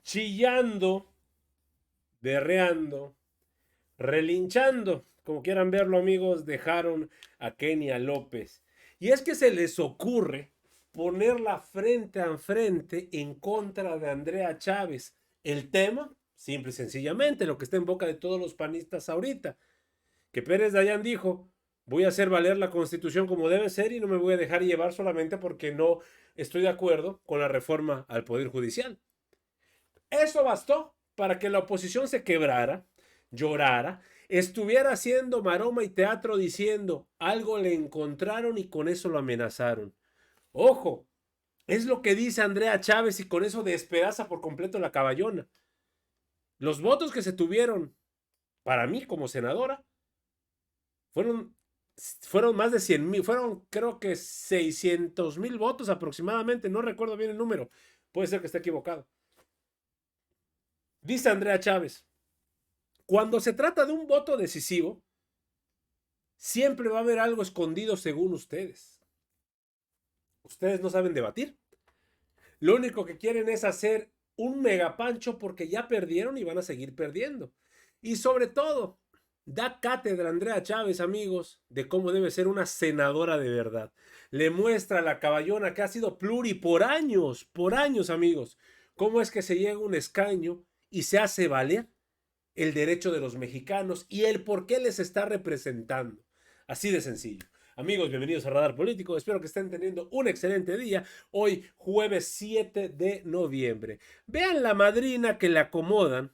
chillando, berreando, relinchando, como quieran verlo amigos, dejaron a Kenia López. Y es que se les ocurre ponerla frente a frente en contra de Andrea Chávez. El tema, simple y sencillamente, lo que está en boca de todos los panistas ahorita, que Pérez Dayán dijo, voy a hacer valer la Constitución como debe ser y no me voy a dejar llevar solamente porque no estoy de acuerdo con la reforma al Poder Judicial. Eso bastó para que la oposición se quebrara, llorara, estuviera haciendo maroma y teatro diciendo algo le encontraron y con eso lo amenazaron. Ojo, es lo que dice Andrea Chávez y con eso despedaza por completo la caballona. Los votos que se tuvieron para mí como senadora fueron más de 100,000, fueron creo que 600,000 votos aproximadamente, no recuerdo bien el número, puede ser que esté equivocado. Dice Andrea Chávez, cuando se trata de un voto decisivo, siempre va a haber algo escondido según ustedes. Ustedes no saben debatir. Lo único que quieren es hacer un megapancho porque ya perdieron y van a seguir perdiendo. Y sobre todo, da cátedra Andrea Chávez, amigos, de cómo debe ser una senadora de verdad. Le muestra a la caballona que ha sido pluri por años, amigos, cómo es que se llega a un escaño y se hace valer el derecho de los mexicanos y el por qué les está representando. Así de sencillo. Amigos, bienvenidos a Radar Político. Espero que estén teniendo un excelente día. Hoy, jueves 7 de noviembre. Vean la madrina que le acomodan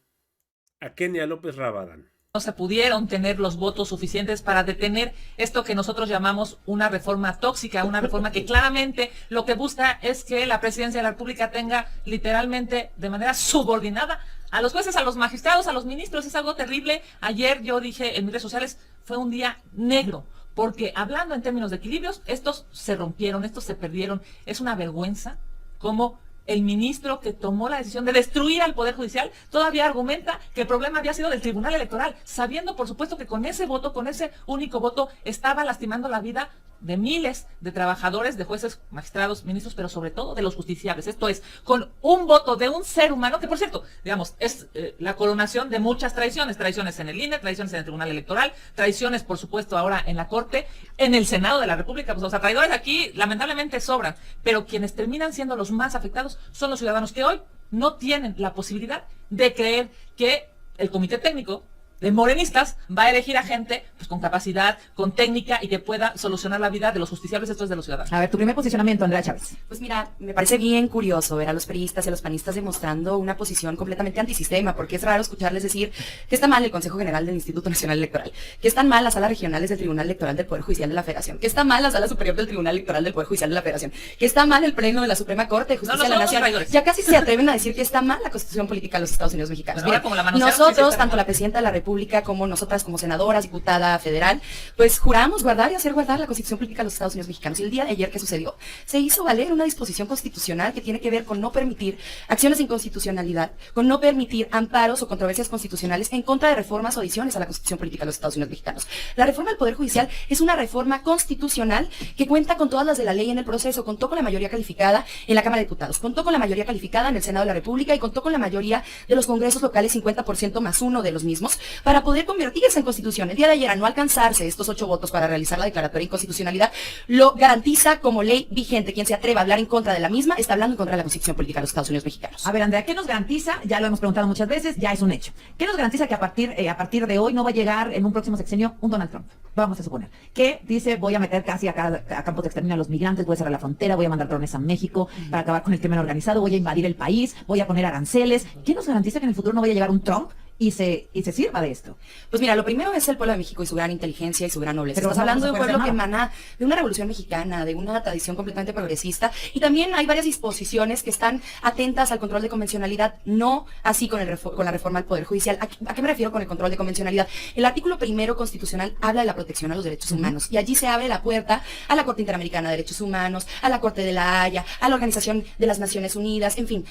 a Kenia López Rabadán. No se pudieron tener los votos suficientes para detener esto que nosotros llamamos una reforma tóxica, una reforma que claramente lo que busca es que la presidencia de la República tenga literalmente de manera subordinada a los jueces, a los magistrados, a los ministros. Es algo terrible. Ayer yo dije en mis redes sociales, fue un día negro, porque hablando en términos de equilibrios, estos se rompieron, estos se perdieron. Es una vergüenza cómo el ministro que tomó la decisión de destruir al Poder Judicial todavía argumenta que el problema había sido del Tribunal Electoral, sabiendo por supuesto que con ese voto, con ese único voto, estaba lastimando la vida de miles de trabajadores, de jueces, magistrados, ministros, pero sobre todo de los justiciables. Esto es, con un voto de un ser humano, que por cierto, digamos, es la coronación de muchas traiciones, traiciones en el INE, traiciones en el Tribunal Electoral, traiciones por supuesto ahora en la Corte, en el Senado de la República, pues, o sea, traidores aquí lamentablemente sobran, pero quienes terminan siendo los más afectados son los ciudadanos que hoy no tienen la posibilidad de creer que el comité técnico de morenistas va a elegir a gente pues, con capacidad, con técnica y que pueda solucionar la vida de los justiciables, esto es de los ciudadanos. A ver, tu primer posicionamiento, Andrea Chávez. Pues mira, me parece bien curioso ver a los priistas y a los panistas demostrando una posición completamente antisistema, porque es raro escucharles decir que está mal el Consejo General del Instituto Nacional Electoral, que están mal las salas regionales del Tribunal Electoral del Poder Judicial de la Federación, que está mal la Sala Superior del Tribunal Electoral del Poder Judicial de la Federación, que está mal el Pleno de la Suprema Corte de Justicia de la Nación. Traidores. Ya casi se atreven a decir que está mal la Constitución Política de los Estados Unidos Mexicanos. Pues ahora, Mira, como la manosearon, nosotros, sí, sí, tanto la Presidenta de la República como nosotras como senadoras, diputada federal, pues juramos guardar y hacer guardar la Constitución Política de los Estados Unidos Mexicanos. Y el día de ayer, ¿qué sucedió? Se hizo valer una disposición constitucional que tiene que ver con no permitir acciones de inconstitucionalidad, con no permitir amparos o controversias constitucionales en contra de reformas o adiciones a la Constitución Política de los Estados Unidos Mexicanos. La reforma del Poder Judicial es una reforma constitucional que cuenta con todas las de la ley en el proceso, contó con la mayoría calificada en la Cámara de Diputados, contó con la mayoría calificada en el Senado de la República y contó con la mayoría de los congresos locales, 50% más uno de los mismos, para poder convertirse en constitución. El día de ayer, al no alcanzarse estos 8 votos para realizar la declaratoria de inconstitucionalidad, lo garantiza como ley vigente. Quien se atreva a hablar en contra de la misma está hablando en contra de la Constitución Política de los Estados Unidos Mexicanos. A ver, Andrea, ¿qué nos garantiza? Ya lo hemos preguntado muchas veces, ya es un hecho. ¿Qué nos garantiza que a partir de hoy no va a llegar en un próximo sexenio un Donald Trump? Vamos a suponer. Que dice, voy a meter casi a campos de exterminio a los migrantes, voy a cerrar la frontera, voy a mandar drones a México para acabar con el crimen organizado, voy a invadir el país, voy a poner aranceles. ¿Qué nos garantiza que en el futuro no vaya a llegar un Trump y se sirva de esto? Pues mira, lo primero es el pueblo de México y su gran inteligencia y su gran nobleza. Pero Estás hablando de un no se puede pueblo que hacer emana de una revolución mexicana, de una tradición completamente progresista, y también hay varias disposiciones que están atentas al control de convencionalidad, no así con la reforma al Poder Judicial. ¿A qué me refiero con el control de convencionalidad? El artículo primero constitucional habla de la protección a los derechos humanos, y allí se abre la puerta a la Corte Interamericana de Derechos Humanos, a la Corte de la Haya, a la Organización de las Naciones Unidas, en fin.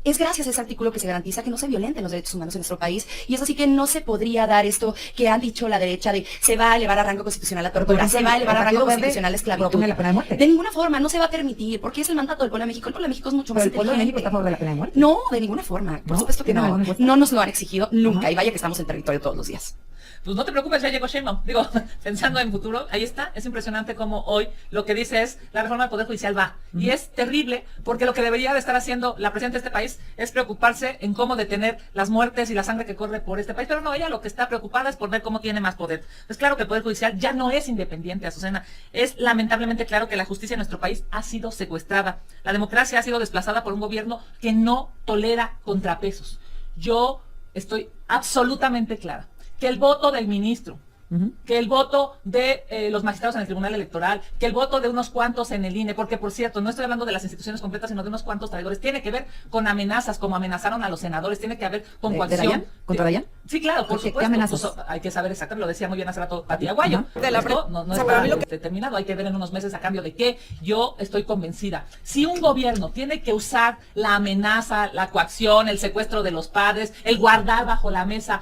Es gracias a ese artículo que se garantiza que no se violenten los derechos humanos en nuestro país constitucionales. Y eso sí que no se podría dar esto que han dicho la derecha de se va a elevar a rango constitucional la tortura, se va a elevar a rango constitucional la esclavitud. Propone la pena de muerte. De ninguna forma, no se va a permitir, porque es el mandato del pueblo de México. El pueblo de México es mucho más Pero el pueblo de México inteligente. está a favor de la pena de muerte. No, de ninguna forma. Por ¿No? supuesto que ¿Tiene no. alguna encuesta? No nos lo han exigido nunca. Ajá. Y vaya que estamos en territorio todos los días. Pues no te preocupes, ya llegó Sheinbaum. Digo, pensando en futuro, ahí está. Es impresionante como hoy lo que dice es la reforma del Poder Judicial va. Y es terrible porque lo que debería de estar haciendo la presidenta de este país es preocuparse en cómo detener las muertes y la sangre que corre por este país. Pero no, ella lo que está preocupada es por ver cómo tiene más poder. Es claro que el Poder Judicial ya no es independiente, Azucena. Es lamentablemente claro que la justicia en nuestro país ha sido secuestrada. La democracia ha sido desplazada por un gobierno que no tolera contrapesos. Yo estoy absolutamente clara que el voto del ministro, que el voto de los magistrados en el Tribunal Electoral, que el voto de unos cuantos en el INE, porque por cierto, no estoy hablando de las instituciones completas, sino de unos cuantos traidores, tiene que ver con amenazas, como amenazaron a los senadores, tiene que ver con ¿De coacción. Dayan? ¿Contra Dayan? Sí, claro, por ¿Qué supuesto. amenazas? Pues, hay que saber exactamente, lo decía muy bien hace rato Pati Aguayo. Ajá. Esto no está determinado, hay que ver en unos meses a cambio de qué. Yo estoy convencida. Si un gobierno tiene que usar la amenaza, la coacción, el secuestro de los padres, el guardar bajo la mesa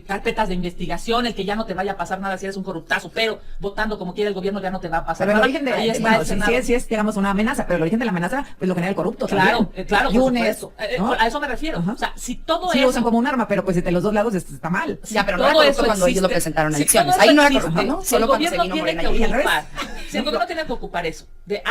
carpetas de investigación, el que ya no te vaya a pasar nada si eres un corruptazo, pero votando como quiere el gobierno ya no te va a pasar Pero el nada. origen de, Ahí está bueno, el sí, Senado. sí es, digamos, una amenaza, pero el origen de la amenaza pues lo genera el corrupto Claro, también. claro, por Yunes, supuesto. ¿no? A eso me refiero. Ajá. O sea, si todo Sí eso... lo usan como un arma, pero pues de los dos lados está mal. Ya, pero no todo era corrupto eso cuando ellos lo existe, presentaron a si elecciones. todo Ahí eso no era existe, corrupto, ¿no? si Solo el cuando se gobierno vino tiene Morena que y al revés. ocupar, si el gobierno tiene que ocupar eso, de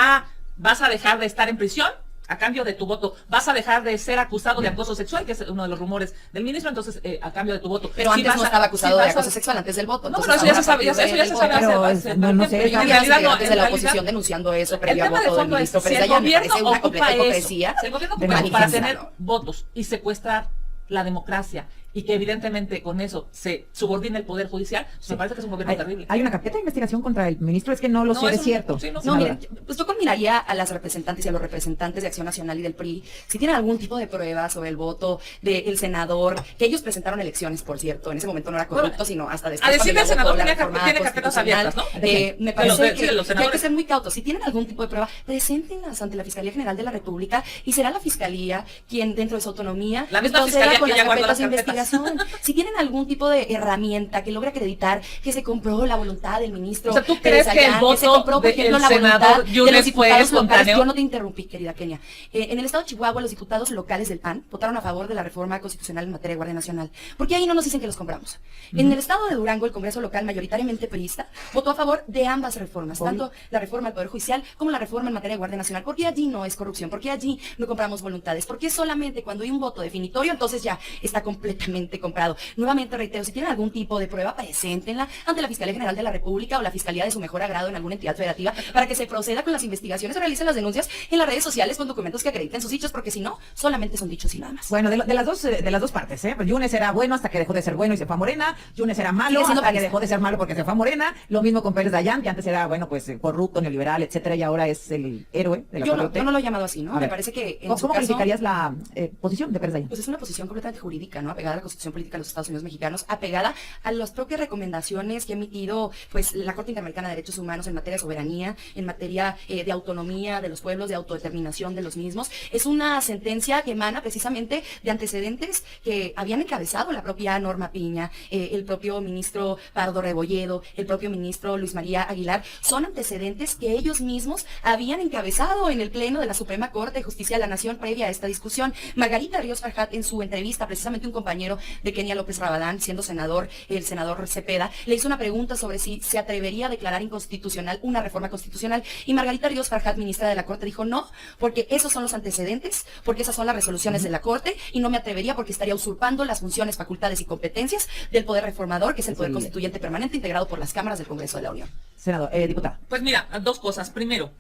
vas a dejar de estar en prisión a cambio de tu voto, vas a dejar de ser acusado de acoso sexual, que es uno de los rumores del ministro, entonces a cambio de tu voto. Pero Si antes vas no a- estaba acusado si de vas a- acoso sexual antes del voto. No, Entonces, pero eso ya ahora se sabe, a partir eso ya se del sabe voto. Pero hace no tiempo, sé, pero yo en Ya realidad desde no, antes en de la realidad- oposición denunciando eso el previo al tema de voto del fondo es, ministro si Pérez el Dayán, me gobierno parece una ocupa completa eso, hipocresía. si el gobierno de ocupa eso para tener manifestarlo. votos y secuestrar la democracia y que evidentemente con eso se subordina el Poder Judicial, pues me parece que es un gobierno terrible. Hay una carpeta de investigación contra el ministro, es que no lo sé, es es un- cierto. sí, no, No, Senadora. miren, pues yo combinaría a las representantes y a los representantes de Acción Nacional y del PRI, si tienen algún tipo de prueba sobre el voto del senador, que ellos presentaron elecciones, por cierto, en ese momento no era corrupto, Bueno, sino hasta a después. decir cuando del ya votó senador la tiene reforma tiene carpetas constitucional, abiertas, ¿no? ¿De quién? me De parece los- de- que, sí, de los que hay que senadores. ser muy cautos. Si tienen algún tipo de prueba, preséntenlas ante la Fiscalía General de la República y será la Fiscalía quien, dentro de su autonomía, La misma proceda Fiscalía con que las ya guardó carpetas de las carpetas. investigación. Si tienen algún tipo de herramienta que logre acreditar que se compró la voluntad del ministro O sea, ¿tú Pérez crees que el Dayán, se voto compró, por del ejemplo, la senador voluntad de Yunes los fue diputados locales? espontáneo? Yo no te interrumpí, querida Kenia. En el estado de Chihuahua, los diputados locales del PAN votaron a favor de la reforma constitucional en materia de Guardia Nacional. ¿Por qué ahí no nos dicen que los compramos? En el estado de Durango, el Congreso local, mayoritariamente priista, votó a favor de ambas reformas, tanto la reforma al Poder Judicial como la reforma en materia de Guardia Nacional. ¿Por qué allí no es corrupción? ¿Por qué allí no compramos voluntades? ¿Por qué solamente cuando hay un voto definitorio, entonces ya está completamente comprado? Nuevamente reitero, si tienen algún tipo de prueba, preséntenla ante la Fiscalía General de la República o la Fiscalía de su mejor agrado en alguna entidad federativa para que se proceda con las investigaciones o realicen las denuncias en las redes sociales con documentos que acrediten sus dichos, porque si no, solamente son dichos y nada más. Bueno, de las dos partes, ¿eh? Pues Yunes era bueno hasta que dejó de ser bueno y se fue a Morena. Yunes era malo Sigue siendo hasta que panista. dejó de ser malo porque se fue a Morena. Lo mismo con Pérez Dayán, que antes era, bueno, pues corrupto, neoliberal, etcétera, y ahora es el héroe de la Yo no 4T. lo he llamado así, ¿no? A Me ver, parece que en ¿Cómo, su cómo caso, calificarías la posición de Pérez Dayán? pues es una posición completamente jurídica, ¿no? Apegada a la Constitución Política de los Estados Unidos Mexicanos, apegada a las propias recomendaciones que ha emitido, pues, la Corte Interamericana de Derechos Humanos en materia de soberanía, en materia de autonomía de los pueblos, de autodeterminación de los mismos. Es una sentencia que emana precisamente de antecedentes que habían encabezado la propia Norma Piña, el propio ministro Pardo Rebolledo, el propio ministro Luis María Aguilar. Son antecedentes que ellos mismos habían encabezado en el Pleno de la Suprema Corte de Justicia de la Nación previa a esta discusión. Margarita Ríos Farjat, en su entrevista, precisamente un compañero de Kenia López Rabadán, siendo senador, el senador Cepeda, le hizo una pregunta sobre si se atrevería a declarar inconstitucional una reforma constitucional, y Margarita Ríos Farjat, ministra de la Corte, dijo no, porque esos son los antecedentes, porque esas son las resoluciones de la Corte, y no me atrevería porque estaría usurpando las funciones, facultades y competencias del Poder Reformador, que es el Poder Constituyente Permanente integrado por las cámaras del Congreso de la Unión. Senador, diputada. Pues mira, dos cosas. Primero,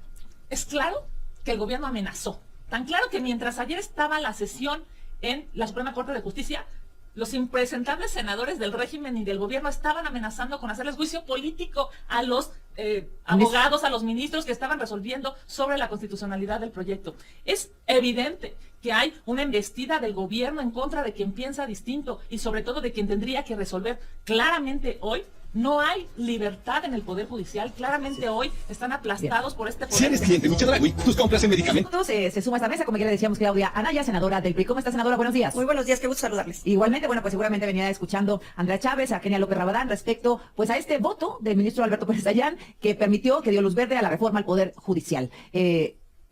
es claro que el gobierno amenazó. Tan claro que mientras ayer estaba la sesión en la Suprema Corte de Justicia, los impresentables senadores del régimen y del gobierno estaban amenazando con hacerles juicio político a los abogados, a los ministros que estaban resolviendo sobre la constitucionalidad del proyecto. Es evidente que hay una embestida del gobierno en contra de quien piensa distinto y sobre todo de quien tendría que resolver claramente hoy No hay libertad en el Poder Judicial. Claramente hoy están aplastados por este Si poder. eres cliente Chedraui, tus compras en medicamentos. Se suma a esta mesa, como ya le decíamos, Claudia Anaya, senadora del PRI. ¿Cómo está, senadora? Buenos días. Muy buenos días, qué gusto saludarles. Igualmente, bueno, pues seguramente venía escuchando a Andrea Chávez, a Kenia López Rabadán, respecto pues a este voto del ministro Alberto Pérez Dayán, que permitió, que dio luz verde a la reforma al Poder Judicial.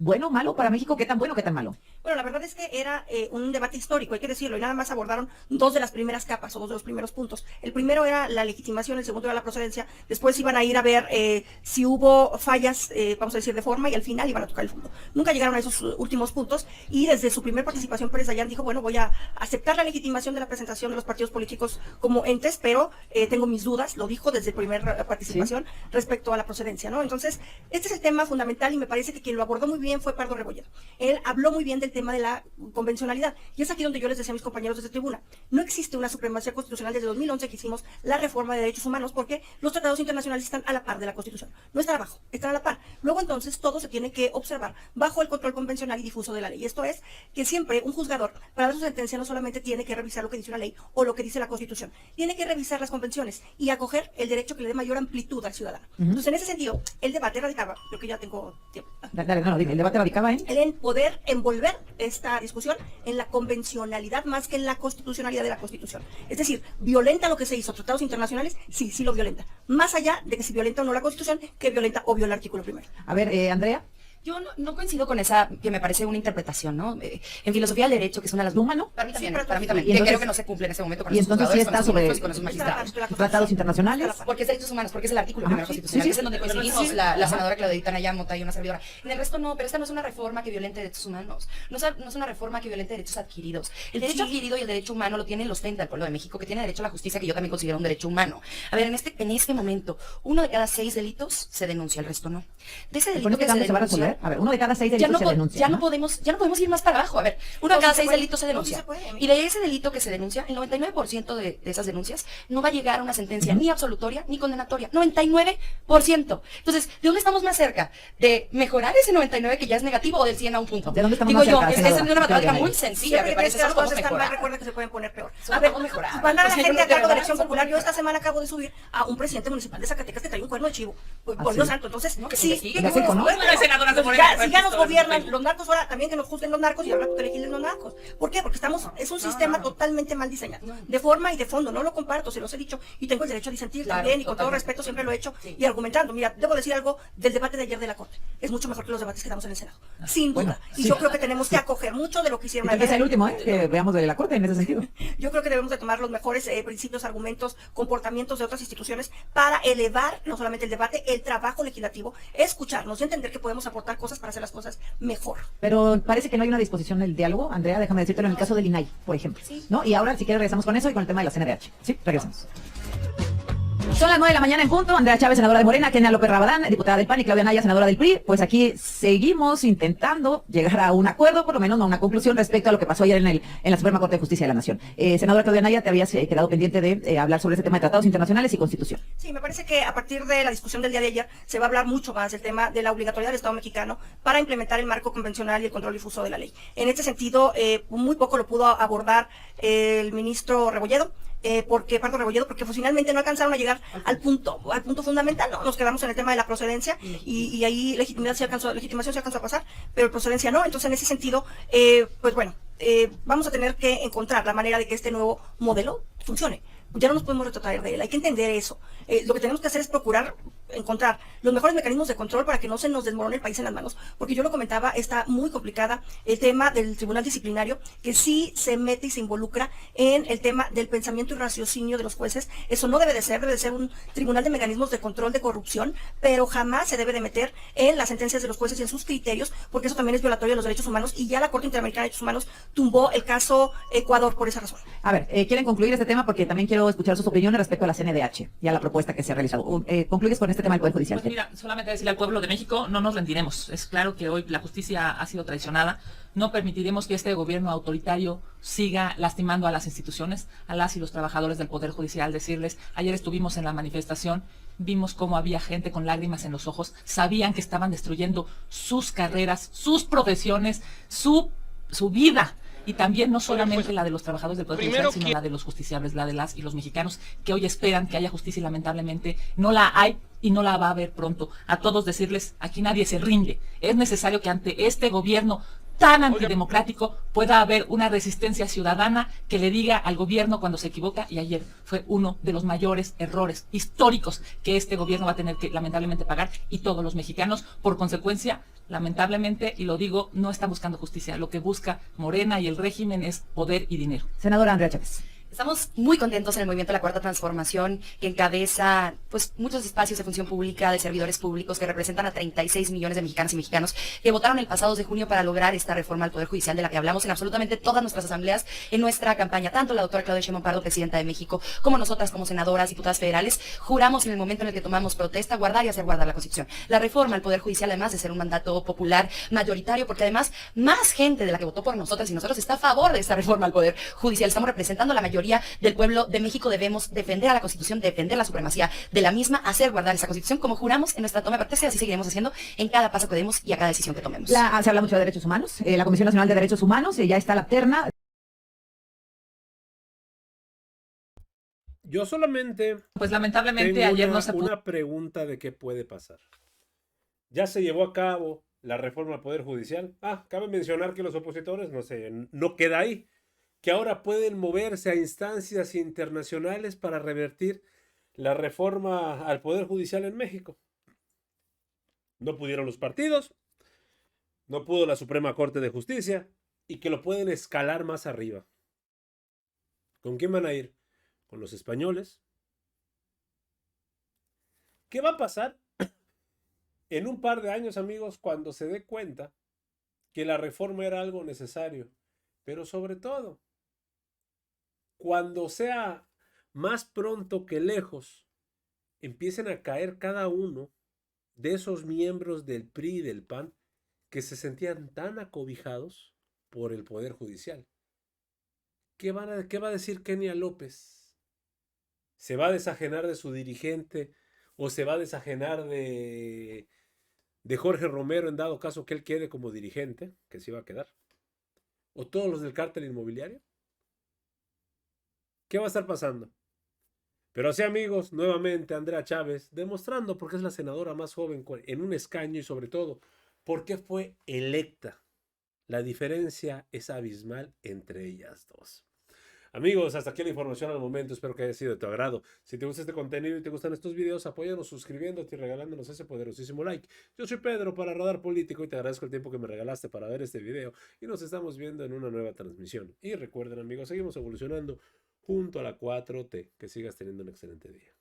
¿Bueno, malo para México? ¿Qué tan bueno, qué tan malo? Bueno, la verdad es que era un debate histórico, hay que decirlo, y nada más abordaron dos de las primeras capas o dos de los primeros puntos. El primero era la legitimación, el segundo era la procedencia. Después iban a ir a ver si hubo fallas, vamos a decir, de forma, y al final iban a tocar el fondo. Nunca llegaron a esos últimos puntos, y desde su primera participación Pérez Dayán dijo, bueno, voy a aceptar la legitimación de la presentación de los partidos políticos como entes, pero tengo mis dudas, lo dijo desde su primera participación, respecto a la procedencia, ¿no? Entonces, este es el tema fundamental, y me parece que quien lo abordó muy bien fue Pardo Rebolledo. Él habló muy bien del tema de la convencionalidad, y es aquí donde yo les decía a mis compañeros desde tribuna, no existe una supremacía constitucional desde 2011 que hicimos la reforma de derechos humanos, porque los tratados internacionales están a la par de la Constitución, no están abajo, están a la par. Luego entonces todo se tiene que observar bajo el control convencional y difuso de la ley. Esto es que siempre un juzgador, para dar su sentencia, no solamente tiene que revisar lo que dice una ley o lo que dice la Constitución, tiene que revisar las convenciones y acoger el derecho que le dé mayor amplitud al ciudadano. Entonces, en ese sentido, el debate radicaba, creo que ya tengo tiempo. Dale, no, dime, el debate radicaba En poder envolver esta discusión en la convencionalidad más que en la constitucionalidad de la Constitución. Es decir, ¿violenta lo que se hizo? ¿Tratados internacionales? Sí, sí lo violenta. Más allá de que si violenta o no la Constitución, que violenta o viola el artículo primero. A ver, Andrea. Yo no coincido con esa, que me parece una interpretación, ¿no? En filosofía del derecho, que es una de las... ¿Humano? Para mí también, Sí, para mí también. y entonces- Que creo que no se cumple en ese momento con Y esos entonces sí juzgadores, está con esos sobre jueces, con esos magistrados. tratados internacionales. Porque es derechos humanos, porque es el artículo primero sí, constitucional, sí, es en donde sí. coincidimos Sí. la Ajá. senadora Claudita Anaya Mota y una servidora. En el resto no, pero esta no es una reforma que violente derechos humanos, no es una reforma que violente derechos adquiridos. El derecho adquirido y el derecho humano lo tienen los 30 del pueblo de México, que tiene derecho a la justicia, que yo también considero un derecho humano. A ver, en este momento, 1 de cada 6 delitos se denuncia, el resto no. De ese delito ¿Con este que se cambio se va a denuncia, resolver? A ver, 1 de cada 6 ya delitos no, se denuncia. ya ¿no? no podemos ir más para abajo. A ver, 1 de No, cada sí se 6 puede. delitos se No, sí denuncia. se puede. Y de ese delito que se denuncia, el 99% de esas denuncias no va a llegar a una sentencia ni absolutoria ni condenatoria. 99%. Entonces, ¿de dónde estamos más cerca? ¿De mejorar ese 99 que ya es negativo o del 100 a un punto? ¿De dónde estamos Digo más yo, cerca, es senadora? una matemática Claudia muy Anaya. sencilla, Siempre me que parece, crees que solo las podemos cosas están mal, mejorar. recuerda que se pueden poner peor. Solo podemos mejorar. Mandar a la O sea, gente yo a cargo de creo elección que popular. Yo esta semana acabo de subir a un presidente municipal de Zacatecas que trae un cuerno de chivo. Por Dios sí? santo. Entonces, No, que se sí, investigue, que se conoce. Bueno, senadoras de Morena, ya, si ya nos todo gobiernan eso. los narcos, ahora también que nos juzguen los narcos y ahora que legislen los narcos. ¿Por qué? Porque es un sistema totalmente mal diseñado. De forma y de fondo. No lo comparto, se los he dicho. Y tengo el derecho a disentir Claro, también. Y con todo totalmente. respeto siempre lo he hecho. Sí. Y argumentando. Mira, debo decir algo del debate de ayer de la Corte. Es mucho mejor que los debates que damos en el Senado. Sin duda. Bueno, y sí. yo creo que tenemos que acoger mucho de lo que hicieron Entonces es el ayer. último, que veamos de la Corte en ese sentido. Yo creo que debemos de tomar los mejores principios, argumentos, comportamientos de otras instituciones para elevar no solamente el debate, el trabajo legislativo, escucharnos y entender que podemos aportar cosas para hacer las cosas mejor. Pero parece que no hay una disposición del diálogo, Andrea, déjame decirte, en el caso del INAI, por ejemplo. ¿No? Y ahora, si quieres, regresamos con eso y con el tema de la CNDH. Sí, regresamos. Son las 9 de la mañana en punto. Andrea Chávez, senadora de Morena, Kenia López Rabadán, diputada del PAN, y Claudia Anaya, senadora del PRI. Pues aquí seguimos intentando llegar a un acuerdo, por lo menos no a una conclusión respecto a lo que pasó ayer en la Suprema Corte de Justicia de la Nación. Senadora Claudia Anaya, te habías quedado pendiente de hablar sobre este tema de tratados internacionales y constitución. Sí, me parece que a partir de la discusión del día de ayer se va a hablar mucho más del tema de la obligatoriedad del Estado mexicano para implementar el marco convencional y el control difuso de la ley. En este sentido, muy poco lo pudo abordar el ministro Rebolledo. Porque pues finalmente no alcanzaron a llegar al punto fundamental, ¿no? Nos quedamos en el tema de la procedencia y ahí legitimación se alcanzó a pasar, pero procedencia no. Entonces, en ese sentido, pues bueno, vamos a tener que encontrar la manera de que este nuevo modelo funcione. Ya no nos podemos retrotraer de él, hay que entender eso. Lo que tenemos que hacer es procurar encontrar los mejores mecanismos de control para que no se nos desmorone el país en las manos, porque yo lo comentaba, está muy complicada el tema del tribunal disciplinario, que sí se mete y se involucra en el tema del pensamiento y raciocinio de los jueces. Eso no debe de ser un tribunal de mecanismos de control de corrupción, pero jamás se debe de meter en las sentencias de los jueces y en sus criterios, porque eso también es violatorio de los derechos humanos, y ya la Corte Interamericana de Derechos Humanos tumbó el caso Ecuador por esa razón. A ver, quieren concluir este tema porque también quiero escuchar sus opiniones respecto a la CNDH y a la propuesta que se ha realizado. Concluyes con este tema del Poder Judicial. Pues mira, solamente decirle al pueblo de México, no nos rendiremos. Es claro que hoy la justicia ha sido traicionada. No permitiremos que este gobierno autoritario siga lastimando a las instituciones, a las y los trabajadores del Poder Judicial. Decirles, ayer estuvimos en la manifestación, vimos cómo había gente con lágrimas en los ojos, sabían que estaban destruyendo sus carreras, sus profesiones, su vida. y también no solamente la de los trabajadores del Poder Judicial, sino la de los justiciables, la de las y los mexicanos que hoy esperan que haya justicia y lamentablemente no la hay y no la va a haber pronto. A todos decirles, aquí nadie se rinde. Es necesario que ante este gobierno tan antidemocrático pueda haber una resistencia ciudadana que le diga al gobierno cuando se equivoca, y ayer fue uno de los mayores errores históricos que este gobierno va a tener que lamentablemente pagar, y todos los mexicanos, por consecuencia, lamentablemente, y lo digo, no están buscando justicia. Lo que busca Morena y el régimen es poder y dinero. Senadora Andrea Chávez. Estamos muy contentos en el movimiento de la Cuarta Transformación, que encabeza pues muchos espacios de función pública, de servidores públicos que representan a 36 millones de mexicanas y mexicanos que votaron el pasado 2 de junio para lograr esta reforma al Poder Judicial de la que hablamos en absolutamente todas nuestras asambleas, en nuestra campaña. Tanto la doctora Claudia Sheinbaum Pardo, presidenta de México, como nosotras como senadoras, diputadas federales, juramos en el momento en el que tomamos protesta guardar y hacer guardar la Constitución. La reforma al Poder Judicial, además de ser un mandato popular mayoritario, porque además más gente de la que votó por nosotras y nosotros está a favor de esta reforma al Poder Judicial. Estamos representando a la mayoría del pueblo de México. Debemos defender a la Constitución, defender la supremacía de la misma, hacer guardar esa Constitución como juramos en nuestra toma de protesta, y así seguiremos haciendo en cada paso que demos y a cada decisión que tomemos. Se habla mucho de derechos humanos. La Comisión Nacional de Derechos Humanos ya está la terna. Yo solamente Pues lamentablemente tengo ayer no se pudo. una pregunta de qué puede pasar. Ya se llevó a cabo la reforma al Poder Judicial. Cabe mencionar que los opositores, no queda ahí, que ahora pueden moverse a instancias internacionales para revertir la reforma al Poder Judicial en México. No pudieron los partidos, no pudo la Suprema Corte de Justicia, y que lo pueden escalar más arriba. ¿Con quién van a ir? ¿Con los españoles? ¿Qué va a pasar en un par de años, amigos, cuando se dé cuenta que la reforma era algo necesario? Pero sobre todo, cuando sea más pronto que lejos, empiecen a caer cada uno de esos miembros del PRI y del PAN que se sentían tan acobijados por el Poder Judicial. ¿Qué va a decir Kenia López? ¿Se va a desajenar de su dirigente o se va a desajenar de Jorge Romero en dado caso que él quede como dirigente, que se iba a quedar? ¿O todos los del cártel inmobiliario? ¿Qué va a estar pasando? Pero así, amigos, nuevamente Andrea Chávez, demostrando por qué es la senadora más joven en un escaño y sobre todo, por qué fue electa. La diferencia es abismal entre ellas dos. Amigos, hasta aquí la información al momento. Espero que haya sido de tu agrado. Si te gusta este contenido y te gustan estos videos, apóyanos suscribiéndote y regalándonos ese poderosísimo like. Yo soy Pedro para Radar Político y te agradezco el tiempo que me regalaste para ver este video. Y nos estamos viendo en una nueva transmisión. Y recuerden, amigos, seguimos evolucionando junto a la 4T. Que sigas teniendo un excelente día.